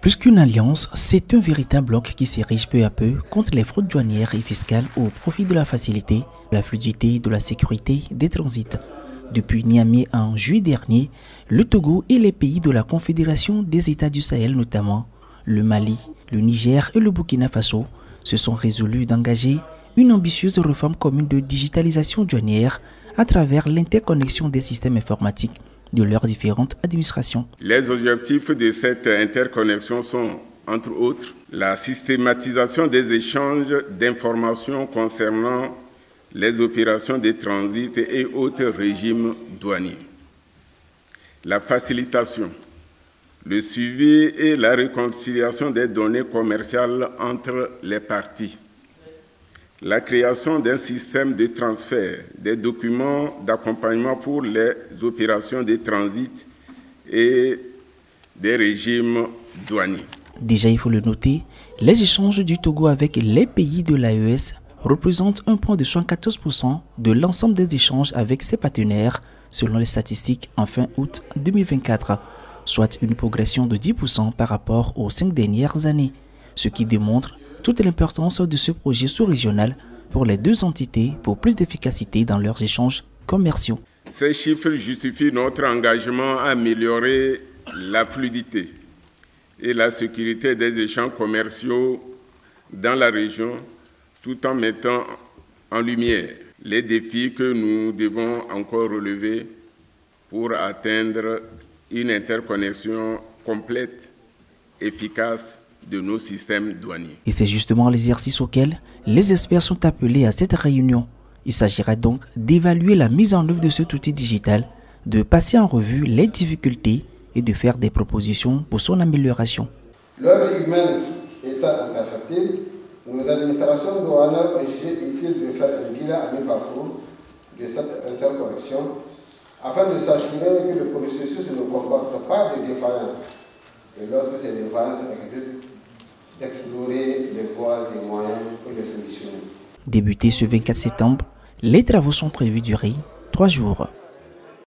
Plus qu'une alliance, c'est un véritable bloc qui s'érige peu à peu contre les fraudes douanières et fiscales au profit de la facilité, de la fluidité et de la sécurité des transits. Depuis Niamey en juillet dernier, le Togo et les pays de la Confédération des États du Sahel notamment, le Mali, le Niger et le Burkina Faso, se sont résolus d'engager une ambitieuse réforme commune de digitalisation douanière à travers l'interconnexion des systèmes informatiques de leurs différentes administrations. Les objectifs de cette interconnexion sont, entre autres, la systématisation des échanges d'informations concernant les opérations de transit et autres régimes douaniers, la facilitation, le suivi et la réconciliation des données commerciales entre les parties, la création d'un système de transfert des documents d'accompagnement pour les opérations de transit et des régimes douaniers. Déjà, il faut le noter, les échanges du Togo avec les pays de l'AES représentent un point de 74% de l'ensemble des échanges avec ses partenaires, selon les statistiques en fin août 2024, soit une progression de 10% par rapport aux 5 dernières années, ce qui démontre toute l'importance de ce projet sous-régional pour les deux entités pour plus d'efficacité dans leurs échanges commerciaux. Ces chiffres justifient notre engagement à améliorer la fluidité et la sécurité des échanges commerciaux dans la région, tout en mettant en lumière les défis que nous devons encore relever pour atteindre une interconnexion complète, efficace de nos systèmes douaniers. Et c'est justement l'exercice auquel les experts sont appelés à cette réunion. Il s'agira donc d'évaluer la mise en œuvre de cet outil digital, de passer en revue les difficultés et de faire des propositions pour son amélioration. L'œuvre humaine étant imperfectible, nos administrations douanières ont jugé utile de faire un bilan à mi-parcours de cette interconnexion afin de s'assurer que le processus ne comporte pas de défaillances. Et lorsque ces défaillances existent, d'explorer les voies et moyens pour les solutionner. Débuté ce 24 septembre, les travaux sont prévus durer 3 jours.